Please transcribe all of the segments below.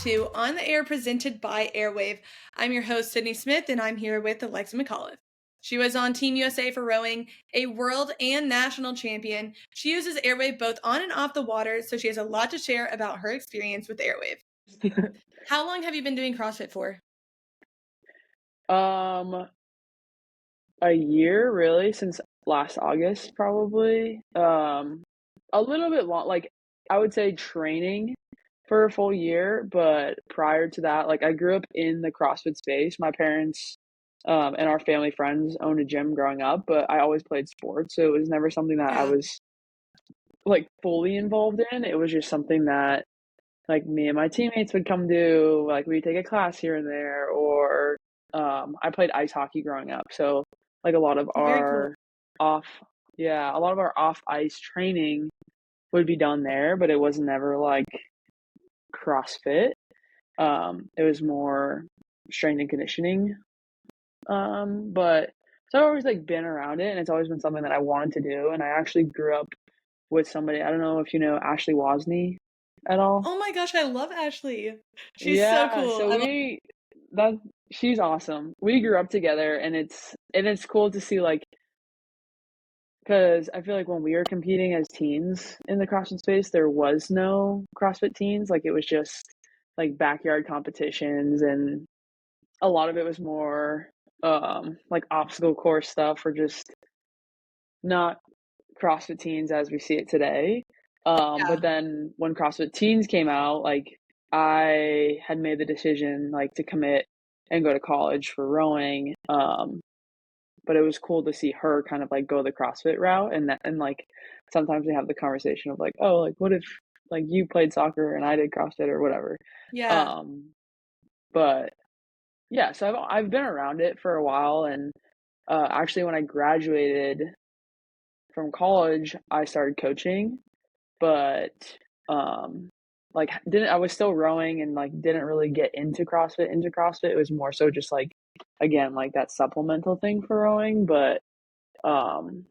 to On the Air presented by AIRWAAV. I'm your host, Sydney Smith, and I'm here with Alexa McAuliffe. She was on Team USA for rowing, a world and national champion. She uses AIRWAAV both on and off the water, so she has a lot to share about her experience with AIRWAAV. How long have you been doing CrossFit for? Um, a year really, since last August probably. A little bit long, like I would say training for a full year, but prior to that, like I grew up in the CrossFit space. My parents and our family friends owned a gym growing up, but I always played sports, so it was never something that I Yeah, was like fully involved in. It was just something that like me and my teammates would come do, like we'd take a class here and there, or I played ice hockey growing up. So like very cool. off a lot of our off ice training would be done there, but it was never like CrossFit. It was more strength and conditioning. But so I've always like been around it and it's always been something that I wanted to do. And I actually grew up with somebody, I don't know if you know Ashley Wozni at all. Oh my gosh, I love Ashley. She's so Yeah, cool. so that she's awesome. We grew up together and it's cool to see like because I feel like when we were competing as teens in the CrossFit space, there was no CrossFit teens. Like it was just like backyard competitions and a lot of it was more like obstacle course stuff or just not CrossFit teens as we see it today. Yeah, But then when CrossFit teens came out, like I had made the decision like to commit and go to college for rowing. But it was cool to see her kind of like go the CrossFit route and like sometimes we have the conversation of like, oh, like what if like you played soccer and I did CrossFit or whatever. yeah. Um, but yeah, so I've been around it for a while and actually when I graduated from college, I started coaching, but um like didn't I was still rowing and like didn't really get into CrossFit. It was more so just like again like that supplemental thing for rowing, but um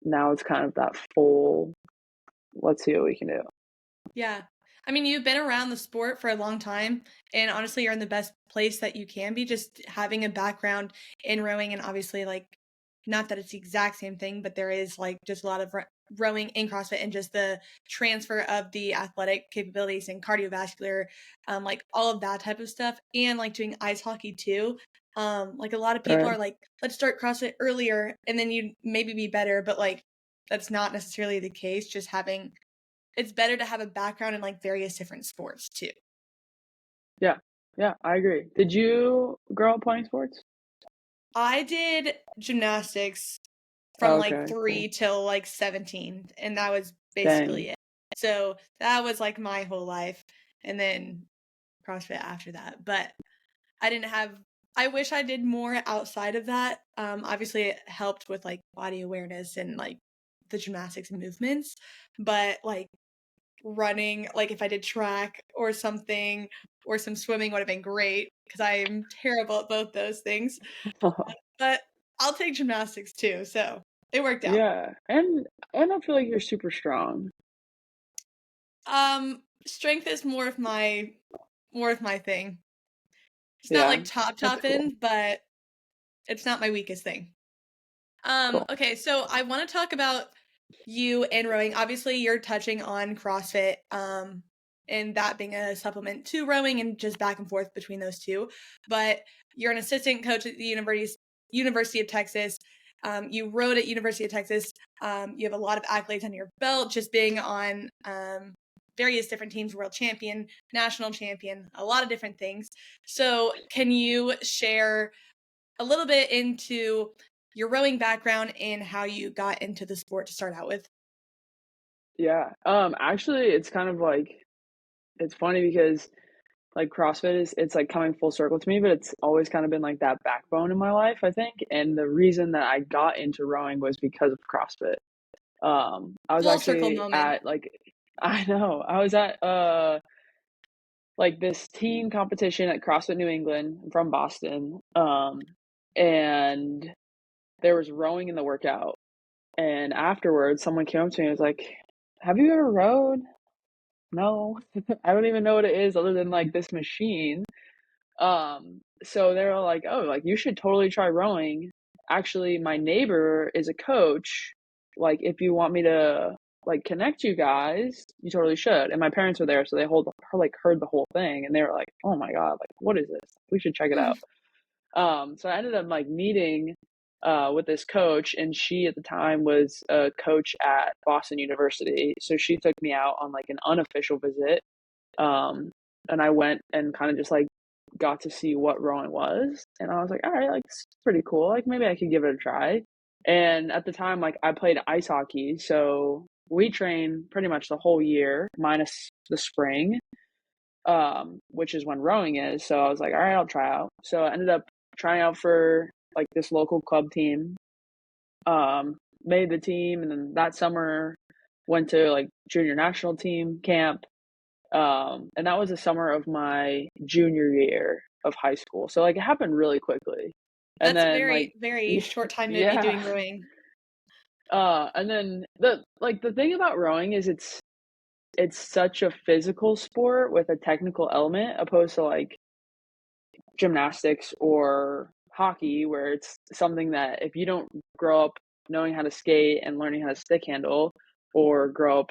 now it's kind of that full let's see what we can do. Yeah. I mean, you've been around the sport for a long time, and honestly, you're in the best place that you can be just having a background in rowing. And obviously, like, not that it's the exact same thing, but there is like just a lot of rowing in CrossFit and just the transfer of the athletic capabilities and cardiovascular, like all of that type of stuff, and like doing ice hockey too. Like a lot of people Right. are like, let's start CrossFit earlier and then you maybe be better, but like that's not necessarily the case. Just having it's better to have a background in like various different sports too. Yeah. Yeah, I agree. Did you grow up playing sports? I did gymnastics from like Okay, cool. 3 till like 17, and that was Dang. basically it. So that was like my whole life, and then CrossFit after that. But I didn't have. I wish I did more outside of that. Obviously, it helped with like body awareness and like the gymnastics and movements, but like running, like if I did track or something or some swimming would have been great because I am terrible at both those things. But I'll take gymnastics too, so it worked out. Yeah, and I feel like you're super strong. Strength is more of my thing. It's not Yeah, like top that's cool. end, but it's not my weakest thing. Cool. Okay, so I want to talk about you and rowing. Obviously, you're touching on CrossFit, and that being a supplement to rowing and just back and forth between those two. But you're an assistant coach at the University of Texas. You rowed at University of Texas. You have a lot of accolades on your belt, just being on various different teams, world champion, national champion, a lot of different things. So, can you share a little bit into your rowing background and how you got into the sport to start out with? Yeah. Actually, it's kind of like it's funny because like CrossFit is it's like coming full circle to me, but it's always kind of been like that backbone in my life, I think. And the reason that I got into rowing was because of CrossFit. I was Full circle actually moment. at like I know, I was at like this team competition at CrossFit New England. I'm from Boston. And there was rowing in the workout. And afterwards someone came up to me and was like, "Have you ever rowed?" no, I don't even know what it is other than like this machine. So they were like, oh, like you should totally try rowing. Actually, my neighbor is a coach. Like, if you want me to like connect you guys, you totally should. And my parents were there, so they heard the whole thing, and they were like, oh my God, like what is this? We should check it out. So I ended up like meeting with this coach, and she at the time was a coach at Boston University. So she took me out on like an unofficial visit. Um, and I went and kind of just like got to see what rowing was. And I was like, all right, like it's pretty cool. Like maybe I could give it a try. And at the time, like I played ice hockey. So we trained pretty much the whole year minus the spring, which is when rowing is. So I was like, all right, I'll try out. So I ended up trying out for like this local club team, made the team. And then that summer went to like junior national team camp. And that was the summer of my junior year of high school. So like it happened really quickly. And That's a then like very, very short time to be yeah. doing rowing. And then the thing about rowing is it's such a physical sport with a technical element opposed to like gymnastics or hockey where it's something that if you don't grow up knowing how to skate and learning how to stick handle or grow up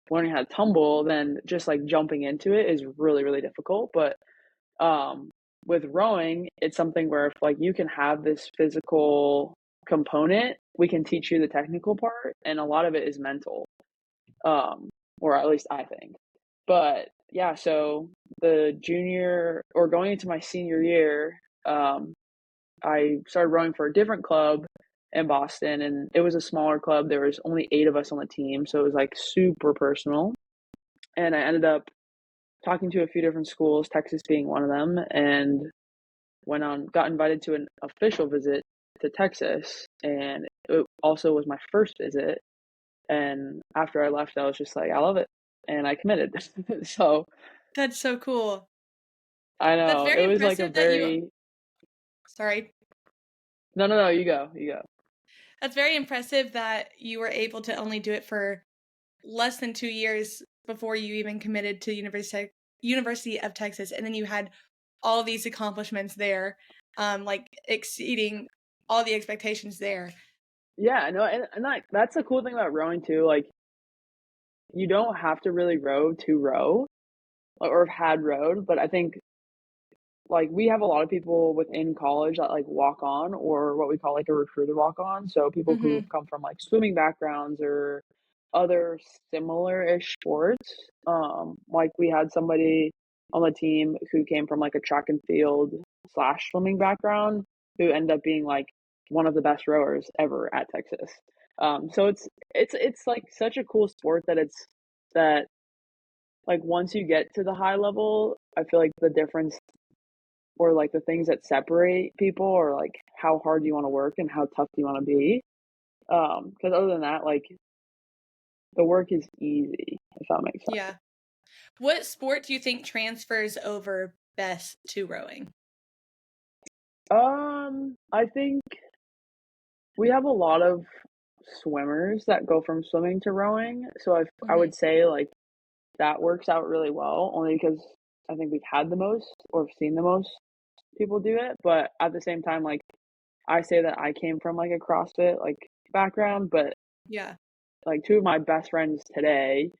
learning how to tumble, then just like jumping into it is really, really difficult. But um, with rowing, it's something where if like you can have this physical component, we can teach you the technical part, and a lot of it is mental, or at least I think. But yeah, so the junior or going into my senior year, I started rowing for a different club in Boston, and it was a smaller club. There was only 8 of us on the team, so it was like super personal. And I ended up talking to a few different schools, Texas being one of them, and got invited to an official visit to Texas, and it also was my first visit. And after I left, I was just like, I love it, and I committed. So That's so cool. I That's know it very was like a impressive that you, very sorry. no, you go, That's very impressive that you were able to only do it for less than 2 years before you even committed to University of Texas, and then you had all these accomplishments there, like exceeding all the expectations there. yeah, no, and like that's the cool thing about rowing too. Like you don't have to really row to row or have had rowed, but I think like we have a lot of people within college that like walk on or what we call like a recruited walk on. So people who Hmm. come from like swimming backgrounds or other similar-ish sports. Like we had somebody on the team who came from like a track and field slash swimming background who ended up being like one of the best rowers ever at Texas. So it's like such a cool sport that it's that like once you get to the high level, I feel like the difference or like the things that separate people or like how hard you want to work and how tough you want to be. Because other than that, like the work is easy, if that makes sense. Yeah. What sport do you think transfers over best to rowing? I think we have a lot of swimmers that go from swimming to rowing. So I Hmm. would say like that works out really well, only because I think we've had the most or seen the most people do it. But at the same time, like I say that I came from like a CrossFit like background, but Yeah. like two of my best friends today,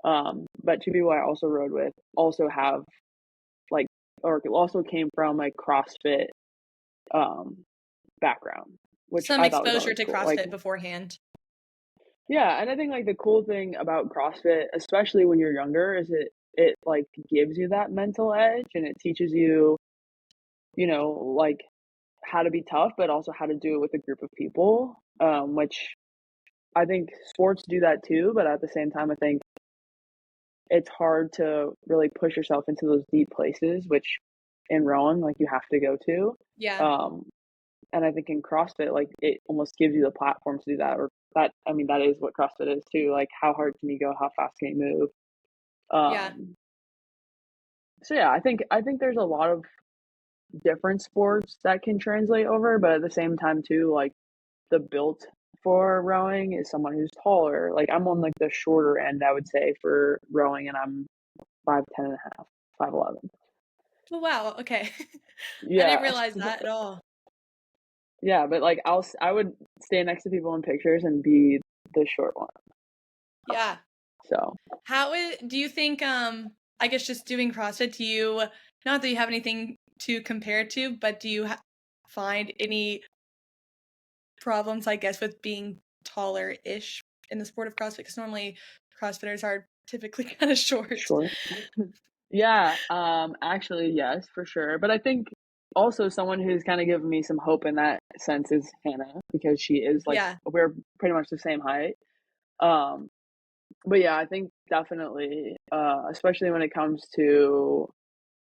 but two people I also rode with also have like or also came from like CrossFit um background, which Some I thought was exposure always to cool. Like CrossFit beforehand. yeah, and I think like the cool thing about CrossFit, especially when you're younger, is it like gives you that mental edge and it teaches you, like how to be tough, but also how to do it with a group of people. Which I think sports do that too, but at the same time, I think it's hard to really push yourself into those deep places, which in rowing, like you have to go to. Yeah. Um, and I think in CrossFit, like it almost gives you the platform to do that. Or that, I mean, that is what CrossFit is too. Like how hard can you go? How fast can you move? Yeah. Um, so yeah, I think there's a lot of different sports that can translate over, but at the same time too, like the built for rowing is someone who's taller. Like I'm on like the shorter end, I would say, for rowing, and I'm 5'10" and a half, 5'11". Oh, wow, okay. I didn't Yeah. realize that at all. Yeah, but like I would stand next to people in pictures and be the short one. Yeah. So Do you think, I guess just doing CrossFit, do you, not that you have anything to compare it to, but do you find any problems, I guess, with being taller-ish in the sport of CrossFit? Because normally CrossFitters are typically kind of short. short. Yeah, actually, yes, for sure. But I think also someone who's kind of given me some hope in that sense is Hannah, because she is like Yeah. we're pretty much the same height. Um, but yeah, I think definitely, especially when it comes to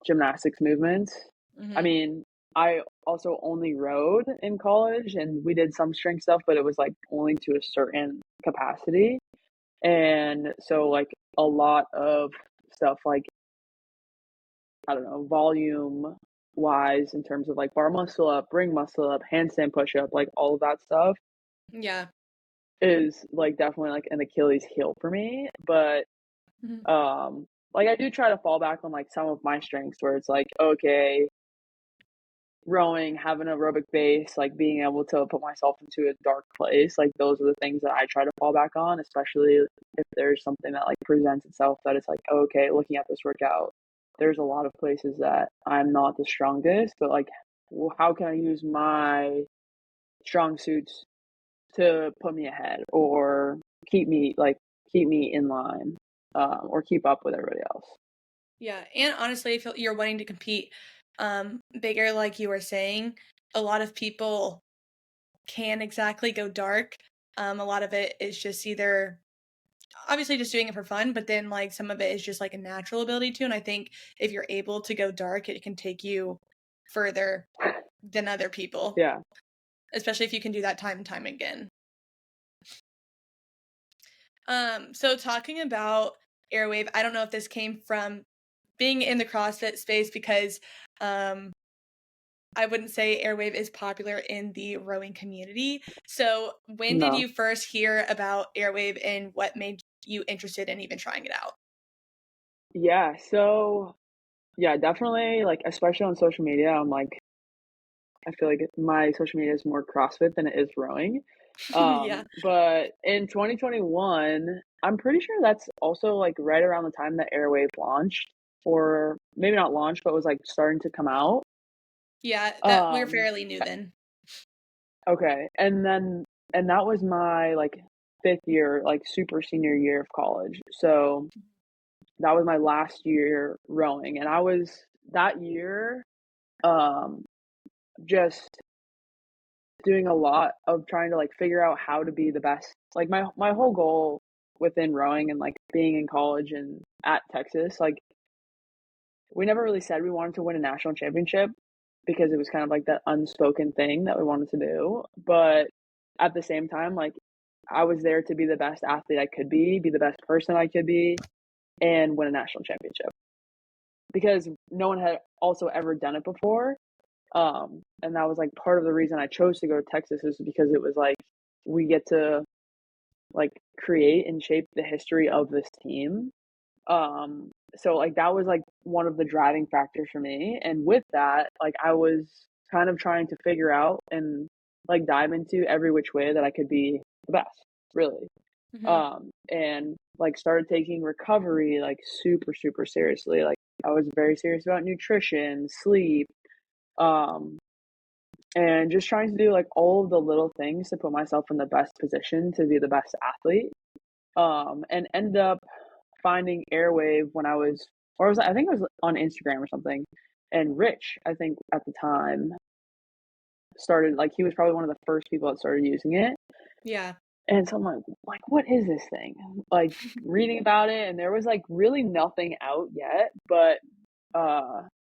gymnastics movements. I Mhm. mean, I also only rode in college and we did some strength stuff, but it was like only to a certain capacity. And so like a lot of stuff like I don't know, volume wise in terms of like bar muscle up, ring muscle up, handstand push up, like all of that stuff Yeah. is like definitely like an Achilles heel for me. But Mhm. like I do try to fall back on like some of my strengths where it's like, okay, rowing, having aerobic base, like being able to put myself into a dark place, like those are the things that I try to fall back on, especially if there's something that like presents itself that it's like, okay, looking at this workout, there's a lot of places that I'm not the strongest, but like, how can I use my strong suits to put me ahead or keep me like keep me in line, or keep up with everybody else. Yeah, and honestly, if you're wanting to compete, bigger, like you were saying, a lot of people can't exactly go dark. A lot of it is just either obviously just doing it for fun, but then like some of it is just like a natural ability too. And I think if you're able to go dark, it can take you further than other people, Yeah. especially if you can do that time and time again. So talking about Airwave, I don't know if this came from being in the CrossFit space because um I wouldn't say Airwave is popular in the rowing community. So, when did No. you first hear about Airwave and what made you interested in even trying it out? Yeah. So yeah, definitely like especially on social media, I'm like I feel like my social media is more CrossFit than it is rowing. Yeah. But in 2021, I'm pretty sure that's also like right around the time that Airwave launched, or maybe not launched, but was like starting to come out. Yeah, that we're Um, fairly new then. okay, and that was my like fifth year, like super senior year of college. So that was my last year rowing, and I was that year um just doing a lot of trying to like figure out how to be the best. Like my whole goal within rowing and like being in college and at Texas, like we never really said we wanted to win a national championship because it was kind of like that unspoken thing that we wanted to do. But at the same time, like I was there to be the best athlete I could be the best person I could be, and win a national championship because no one had also ever done it before. And that was like part of the reason I chose to go to Texas is because it was like we get to like create and shape the history of this team. So like that was like one of the driving factors for me. And with that, like I was kind of trying to figure out and like dive into every which way that I could be the best, really. Hmm. And like started taking recovery like super, super seriously. Like I was very serious about nutrition, sleep, um, and just trying to do like all of the little things to put myself in the best position to be the best athlete. And ended up finding Airwave when I was, or was I think it was on Instagram or something. And Rich, I think at the time, started like he was probably one of the first people that started using it. Yeah. And so I'm like, what is this thing? Like reading about it, and there was like really nothing out yet. But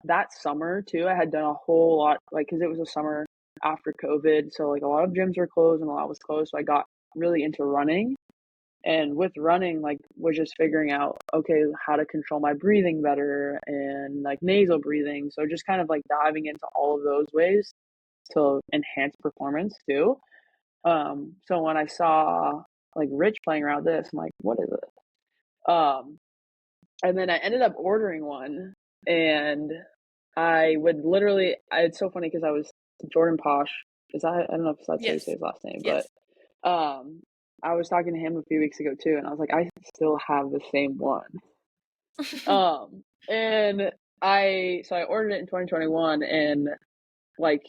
that summer too, I had done a whole lot, like because it was a summer after COVID, so like a lot of gyms were closed and a lot was closed. So I got really into running, and with running, like was just figuring out okay how to control my breathing better and like nasal breathing. So just kind of like diving into all of those ways to enhance performance too. So when I saw like Rich playing around with this, I'm like, what is it? And then I ended up ordering one, and I would literally, it's so funny because I was Jordan Posh. I don't know if that's how you say Yes. his last name, but Yes. um, I was talking to him a few weeks ago too, and I was like, I still have the same one. And I ordered it in 2021, and like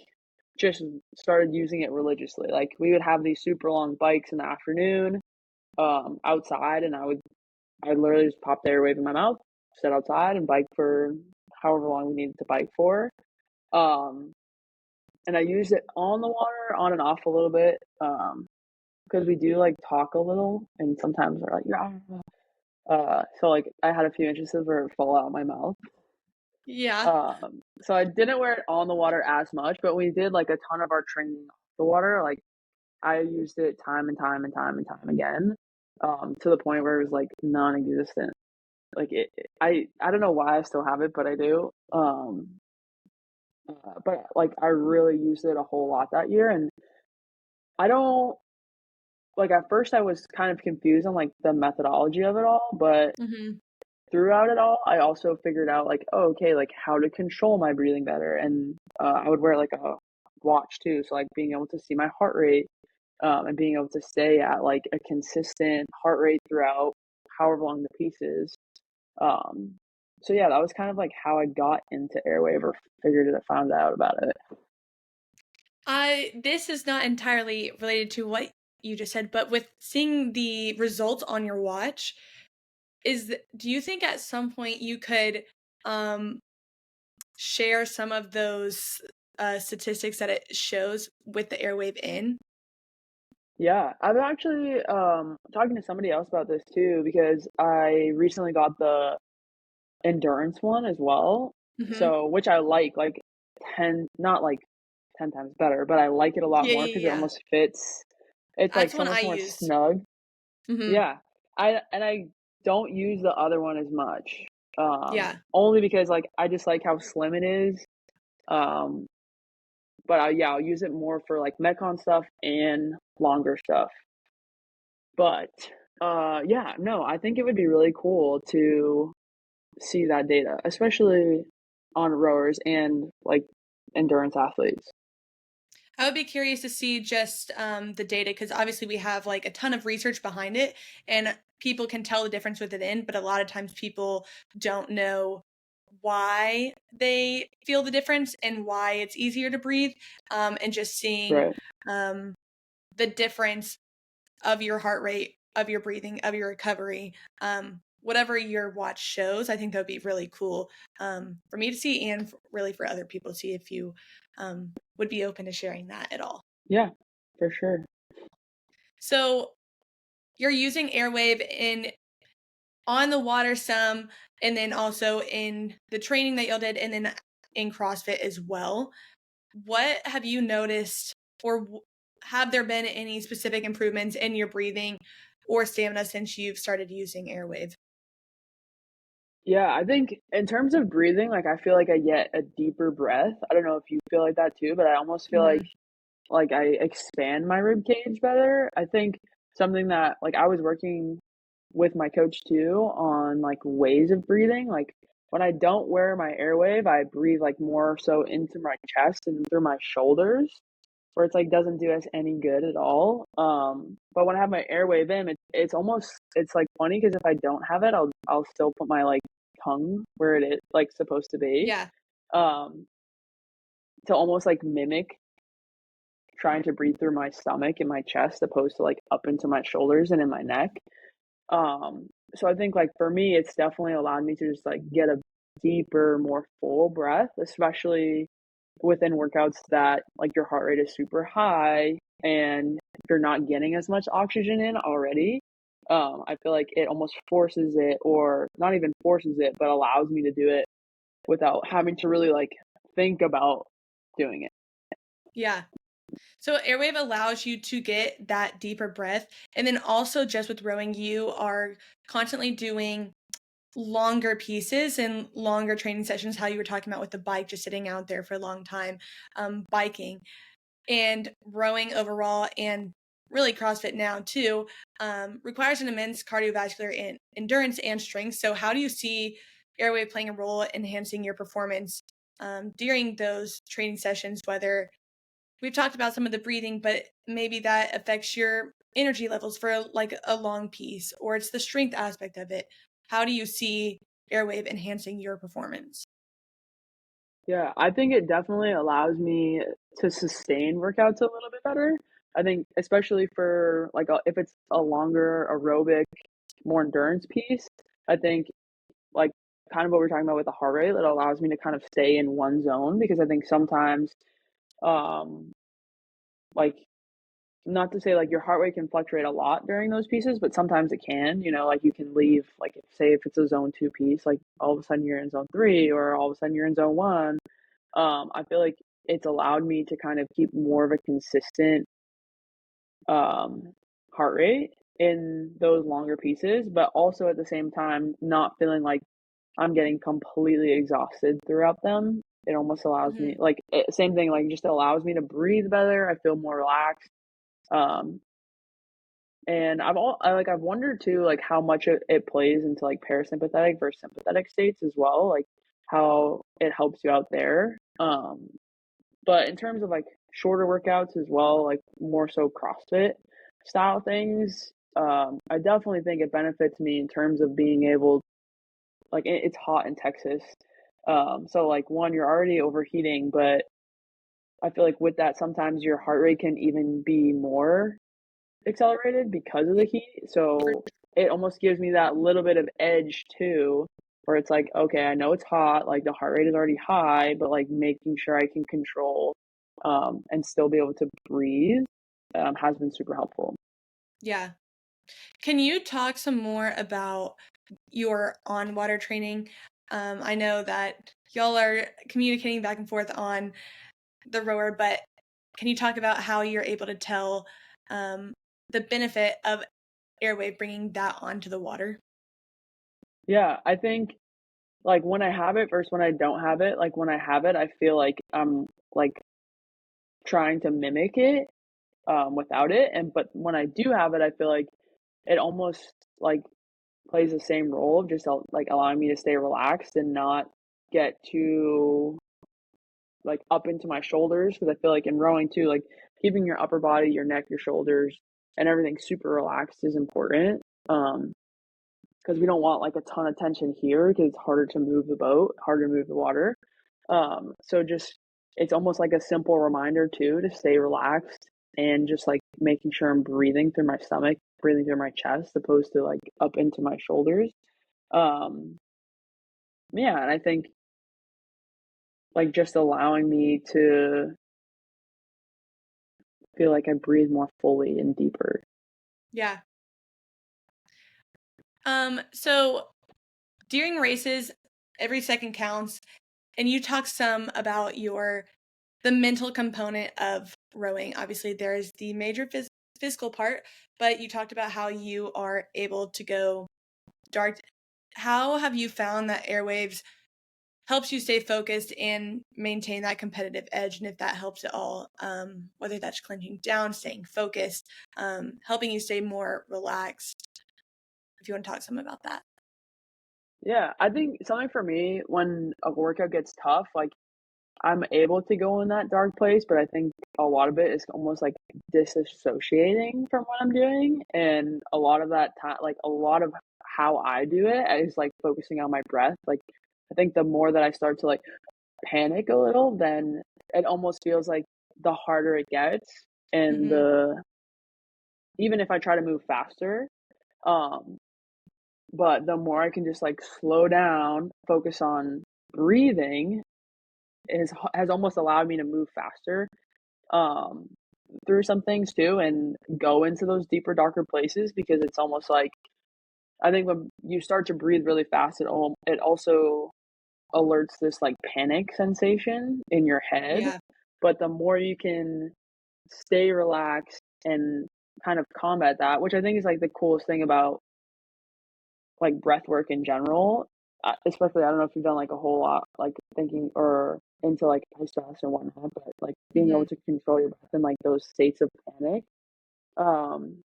just started using it religiously. Like we would have these super long bikes in the afternoon, outside, and I literally just pop the AIRWAAV in my mouth, sit outside, and bike for however long we needed to bike for. Um, and I use it on the water, on and off a little bit, because we do like talk a little, and sometimes we're like, yeah. So like I had a few instances where it fall out of my mouth. Yeah. So I didn't wear it on the water as much, but we did like a ton of our training off the water. Like I used it time and time and time and time again, to the point where it was like non-existent. Like I don't know why I still have it, but I do. But like I really used it a whole lot that year, and I don't like at first I was kind of confused on like the methodology of it all, but Mhm. throughout it all, I also figured out like, oh, okay, like how to control my breathing better, and I would wear like a watch too, so like being able to see my heart rate, and being able to stay at like a consistent heart rate throughout however long the piece is. Um, so yeah, that was kind of like how I got into AIRWAAV or figured it, found out about it. This is not entirely related to what you just said, but with seeing the results on your watch, do you think at some point you could um share some of those statistics that it shows with the AirWave in? Yeah, I've actually talking to somebody else about this too because I recently got the endurance one as well. Mhm. So which I like 10, not like 10 times better, but I like it a lot Yeah, more yeah, because it yeah. almost fits. It's like That's so one much I more used. snug. Mhm. Yeah. I don't use the other one as much. Yeah. Only because like I just like how slim it is. Um, but yeah, I'll use it more for like Metcon stuff and longer stuff. But yeah, no, I think it would be really cool to see that data, especially on rowers and like endurance athletes. I would be curious to see just the data because obviously we have like a ton of research behind it, and people can tell the difference with it in, but a lot of times people don't know why they feel the difference and why it's easier to breathe. And just seeing Right. um, the difference of your heart rate, of your breathing, of your recovery, whatever your watch shows. I think that would be really cool for me to see and really for other people to see if you would be open to sharing that at all. Yeah, for sure. So you're using Airwave in on the water some, and then also in the training that y'all did, and then in CrossFit as well. What have you noticed, or have there been any specific improvements in your breathing or stamina since you've started using Airwave? Yeah, I think in terms of breathing, like I feel like I get a deeper breath. I don't know if you feel like that too, but I almost feel Mhm. like I expand my rib cage better. I think something that like I was working with my coach too on like ways of breathing. Like when I don't wear my AirWave, I breathe like more so into my chest and through my shoulders, where it's like doesn't do us any good at all. But when I have my AirWave in, it's almost it's like funny because if I don't have it, I'll still put my like tongue where it is like supposed to be, Yeah. um, to almost like mimic trying to breathe through my stomach and my chest opposed to like up into my shoulders and in my neck. So I think like for me, it's definitely allowed me to just like get a deeper, more full breath, especially within workouts that like your heart rate is super high and you're not getting as much oxygen in already. I feel like it almost forces it, or not even forces it, but allows me to do it without having to really like think about doing it. Yeah. So Airwave allows you to get that deeper breath. And then also just with rowing, you are constantly doing longer pieces and longer training sessions, how you were talking about with the bike, just sitting out there for a long time, biking and rowing overall and really CrossFit now too, requires an immense cardiovascular endurance and strength. So, how do you see airwave playing a role in enhancing your performance during those training sessions? Whether we've talked about some of the breathing, but maybe that affects your energy levels for like a long piece, or it's the strength aspect of it. How do you see airwave enhancing your performance? Yeah, I think it definitely allows me to sustain workouts a little bit better. I think especially for like if it's a longer aerobic, more endurance piece, I think like kind of what we're talking about with the heart rate, it allows me to kind of stay in one zone because I think sometimes um like not to say like your heart rate can fluctuate a lot during those pieces, but sometimes it can, like you can leave like say if it's a zone 2 piece, like all of a sudden you're in zone 3 or all of a sudden you're in zone 1. I feel like it's allowed me to kind of keep more of a consistent um, heart rate in those longer pieces, but also at the same time, not feeling like I'm getting completely exhausted throughout them. It almost allows me, Hmm. like, same thing, like, just allows me to breathe better. I feel more relaxed. Um, and I've wondered too, like, how much it plays into like parasympathetic versus sympathetic states as well, like how it helps you out there. But in terms of like shorter workouts as well, like more so CrossFit style things, I definitely think it benefits me in terms of being able, like it's hot in Texas. So like one, you're already overheating, but I feel like with that, sometimes your heart rate can even be more accelerated because of Yeah, the heat. for So it almost gives me that little bit of edge too, where it's like, okay, I know it's hot, like the heart rate is already high, but like making sure I can control and still be able to breathe has been super helpful. yeah. Can you talk some more about your on water training? I know that y'all are communicating back and forth on the rower, but can you talk about how you're able to tell um, the benefit of airwave bringing that onto the water? Yeah, I think like when I have it versus when I don't have it, like when I have it, I feel like I'm like trying to mimic it without it. And but when I do have it, I feel like it almost like plays the same role of just like allowing me to stay relaxed and not get too like up into my shoulders because I feel like in rowing too, like keeping your upper body, your neck, your shoulders, and everything super relaxed is important. Because we don't want like a ton of tension here because it's harder to move the boat, harder to move the water. So just it's almost like a simple reminder too to stay relaxed and just like making sure I'm breathing through my stomach, breathing through my chest, opposed to like up into my shoulders. Um, yeah, and I think like just allowing me to feel like I breathe more fully and deeper. Yeah. So during races, every second counts, and you talk some about the mental component of rowing. Obviously, there is the major physical part, but you talked about how you are able to go dark. How have you found that airwaves helps you stay focused and maintain that competitive edge? And if that helps at all, whether that's clenching down, staying focused, helping you stay more relaxed. If you want to talk some about that. Yeah, I think something for me when a workout gets tough, like I'm able to go in that dark place, but I think a lot of it is almost like disassociating from what I'm doing. And a lot of that time, like a lot of how I do it is like focusing on my breath. Like I think the more that I start to like panic a little, then it almost feels like the harder it gets. And Mm-hmm. even if I try to move faster, um, but the more I can just like slow down, focus on breathing, has almost allowed me to move faster um, through some things too and go into those deeper, darker places because it's almost like I think when you start to breathe really fast, it also alerts this like panic sensation in your head. Yeah. But the more you can stay relaxed and kind of combat that, which I think is like the coolest thing about like breath work in general, especially I don't know if you've done like a whole lot like thinking or into like ice baths and whatnot, but like being Mm-hmm. able to control your breath in like those states of panic um,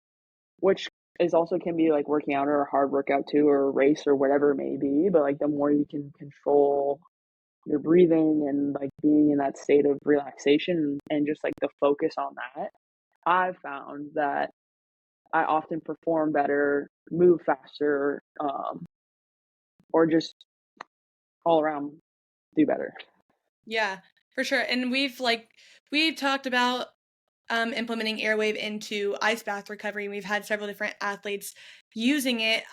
which is also can be like working out or a hard workout too, or a race or whatever it may be. But like the more you can control your breathing and like being in that state of relaxation and just like the focus on that, I've found that I often perform better, move faster, or just all around do better. Yeah, for sure. And we've talked about implementing AirWave into ice bath recovery. We've had several different athletes using it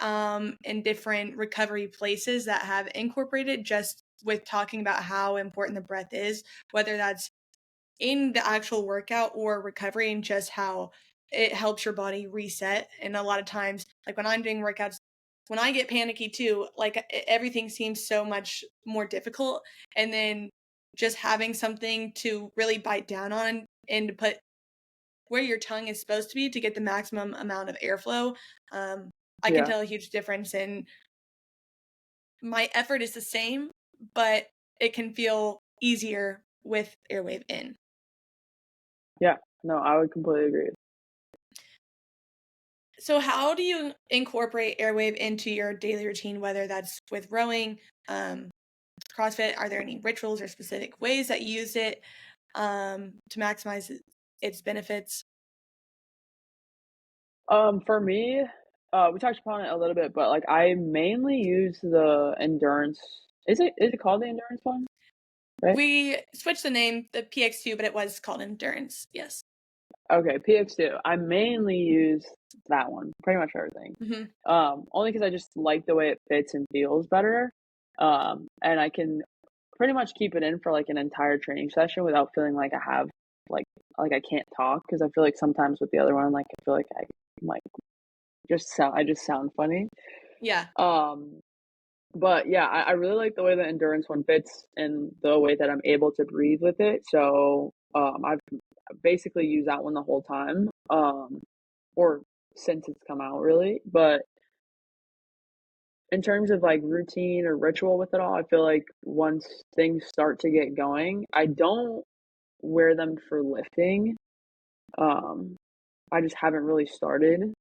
in different recovery places that have incorporated just with talking about how important the breath is, whether that's in the actual workout or recovery, and just how it helps your body reset. And a lot of times, like when I'm doing workouts, when I get panicky too, like everything seems so much more difficult. And then just having something to really bite down on and to put where your tongue is supposed to be to get the maximum amount of airflow, I can Yeah, tell a huge difference. And my effort is the same, but it can feel easier with Airwave in. yeah. No, I would completely agree. So, how do you incorporate Airwave into your daily routine, whether that's with rowing, um, CrossFit? Are there any rituals or specific ways that you use it to maximize its benefits? For me, we touched upon it a little bit, but like I mainly use the endurance. Is it called the endurance one? Right? We switched the name, the PX2, but it was called Endurance. Yes. Okay, PX2. I mainly use that one, pretty much everything. Hmm. Only because I just like the way it fits and feels better. And I can pretty much keep it in for like an entire training session without feeling like I have like like I can't talk because I feel like sometimes with the other one, like I feel like I like I just sound funny. Yeah. Um, but yeah, I really like the way the endurance one fits and the way that I'm able to breathe with it. So I've basically used that one the whole time. Or since it's come out really. But in terms of like routine or ritual with it all, I feel like once things start to get going, I don't wear them for lifting. Um, I just haven't really started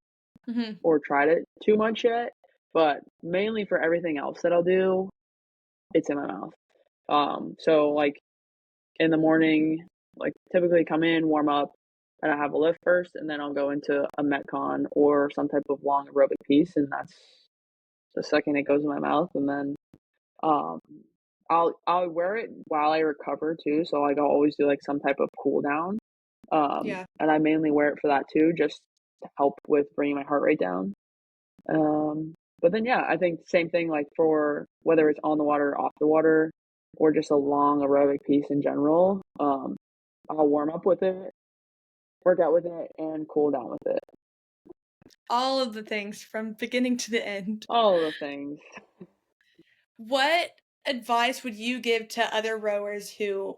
Hmm. or tried it too much yet. But mainly for everything else that I'll do, it's in my mouth. So like in the morning, like typically come in, warm up, and I have a lift first, and then I'll go into a metcon or some type of long aerobic piece, and that's the second it goes in my mouth, and then um, I'll wear it while I recover too. So like I'll always do like some type of cool down, Yeah. and I mainly wear it for that too, just to help with bringing my heart rate down. But then yeah, I think same thing like for whether it's on the water or off the water or just a long aerobic piece in general. I'll warm up with it, work out with it, and cool down with it. All of the things from beginning to the end. All of the things. What advice would you give to other rowers who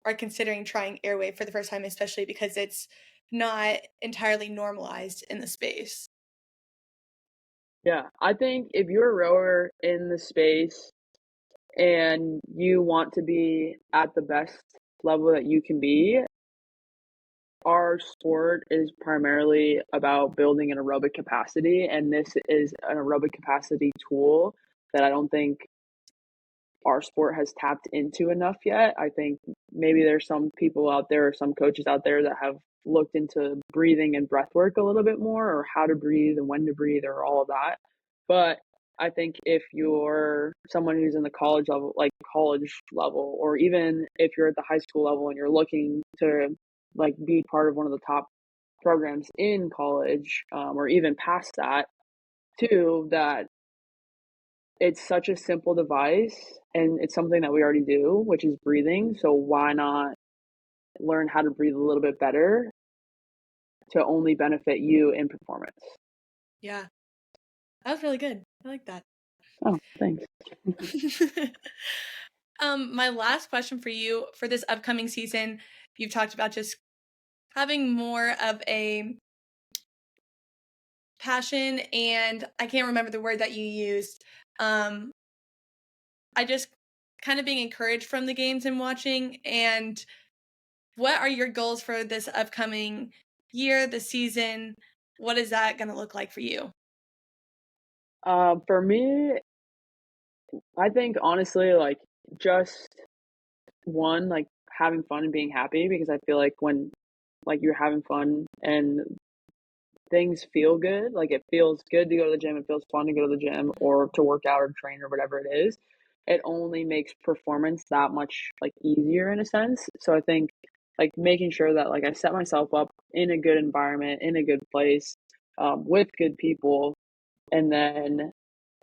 are considering trying Airwave for the first time, especially because it's not entirely normalized in the space? Yeah, I think if you're a rower in the space and you want to be at the best level that you can be, our sport is primarily about building an aerobic capacity, and this is an aerobic capacity tool that I don't think our sport has tapped into enough yet. I think maybe there's some people out there or some coaches out there that have looked into breathing and breath work a little bit more or how to breathe and when to breathe or all of that. But I think if you're someone who's in the college level, like college level, or even if you're at the high school level and you're looking to like be part of one of the top programs in college, or even past that, too, that it's such a simple device and it's something that we already do, which is breathing. So why not learn how to breathe a little bit better to only benefit you in performance? Yeah, that was really good. I like that. Oh, thanks. My last question for you for this upcoming season, you've talked about just having more of a passion, and I can't remember the word that you used. Um, I just kind of being encouraged from the games and watching. And what are your goals for this upcoming year, the season? What is that going to look like for you? For me, I think honestly, like just one, like having fun and being happy because I feel like when like you're having fun and things feel good, like it feels good to go to the gym, it feels fun to go to the gym or to work out or train or whatever it is, it only makes performance that much like easier in a sense. So I think like making sure that like I set myself up in a good environment, in a good place, with good people, and then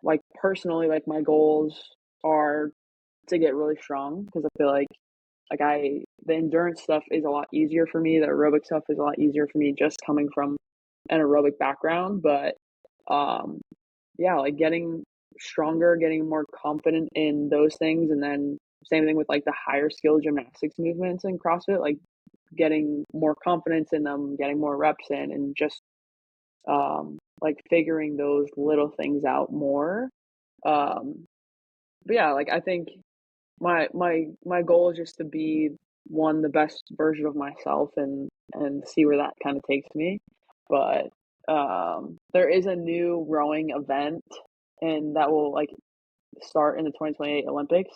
like personally, like my goals are to get really strong because I feel like the endurance stuff is a lot easier for me. The aerobic stuff is a lot easier for me just coming from an aerobic background. But um, yeah, like getting stronger, getting more confident in those things, and then same thing with like the higher skill gymnastics movements in CrossFit, like getting more confidence in them, getting more reps in, and just like figuring those little things out more. Um, but yeah, like I think my goal is just to be one the best version of myself and see where that kind of takes me. But there is a new rowing event and that will like start in the 2028 Olympics.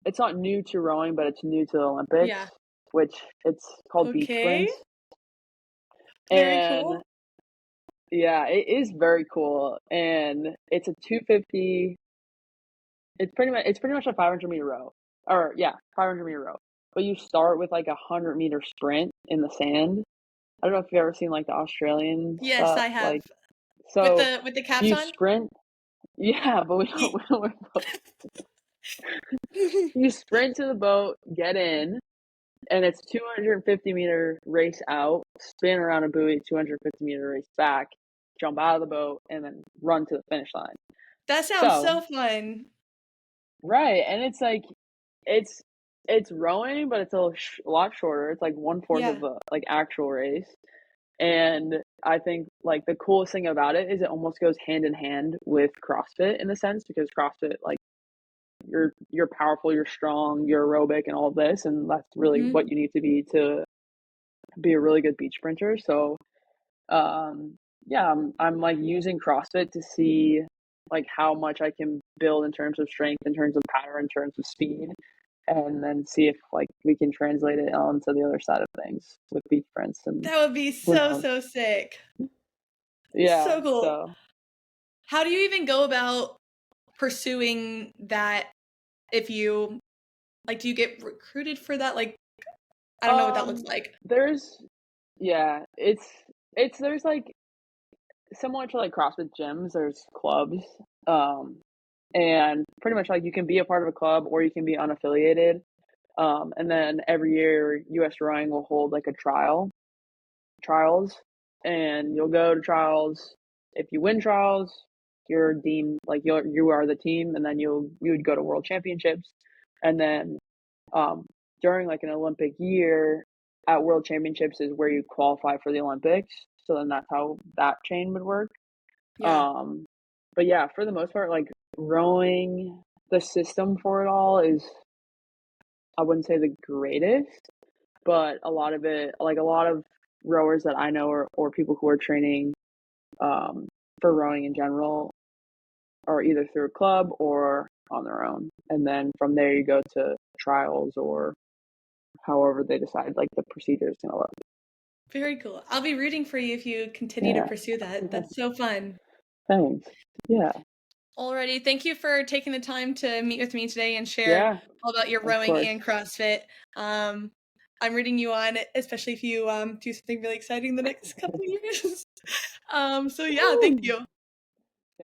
It's not new to rowing, but it's new to the Olympics, Yeah. which it's called beach Okay. sprints. Very And cool. yeah, it is very cool. And it's a 250. It's pretty much a 500-meter row, or yeah, 500-meter row. But you start with like a 100-meter sprint in the sand. I don't know if you've ever seen like the Australian Yes, stuff. I have. Like, so With the caps you on? sprint. Yeah, but we don't. Ye- We don't wear boats. You sprint to the boat, get in, and it's 250-meter race out, spin around a buoy, 250-meter race back, jump out of the boat, and then run to the finish line. That sounds So so fun. right, and it's like it's it's rowing, but it's a lot shorter. It's like one fourth of Yeah. the like actual race. And I think like the coolest thing about it is it almost goes hand in hand with CrossFit in a sense because CrossFit like you're powerful, you're strong, you're aerobic and all of this, and that's really Hmm. what you need to be a really good beach sprinter. So yeah, I'm like using CrossFit to see like how much I can build in terms of strength, in terms of power, in terms of speed, and then see if like we can translate it onto the other side of things with beach sprints and That would be who so, knows. so sick. Yeah, So cool. so How do you even go about pursuing that if you like do you get recruited for that? Like I don't know what that looks um like. there's yeah, it's there's like similar to like CrossFit gyms, there's clubs. Um and pretty much like you can be a part of a club or you can be unaffiliated. And then every year US Rowing will hold like a trials, and you'll go to trials. If you win trials, you're deemed like you are the team, and then you would go to world championships, and then um, during like an Olympic year at world championships is where you qualify for the Olympics. So then that's how that chain would work. Yeah. Um, but yeah, for the most part, like rowing, the system for it all is I wouldn't say the greatest, but a lot of it, like a lot of rowers that I know or people who are training um, for rowing in general are either through a club or on their own. And then from there, you go to trials or however they decide like the procedure is going to look. Very cool. I'll be rooting for you if you continue to Yeah. pursue that. That's so fun. Thanks. Yeah. Alrighty, thank you for taking the time to meet with me today and share Yeah. all about your Of rowing course. and CrossFit. I'm rooting you on, especially if you do something really exciting the next couple of years. So yeah, thank Woo! you.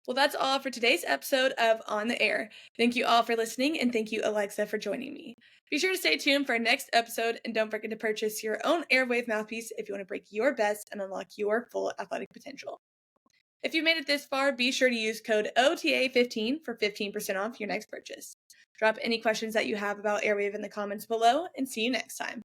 Well, that's all for today's episode of On the Air. Thank you all for listening, and thank you, Alexa, for joining me. Be sure to stay tuned for our next episode, and don't forget to purchase your own AIRWAAV Mouthpiece if you want to break your best and unlock your full athletic potential. If you made it this far, be sure to use code OTA15 for 15% off your next purchase. Drop any questions that you have about AIRWAAV in the comments below, and see you next time.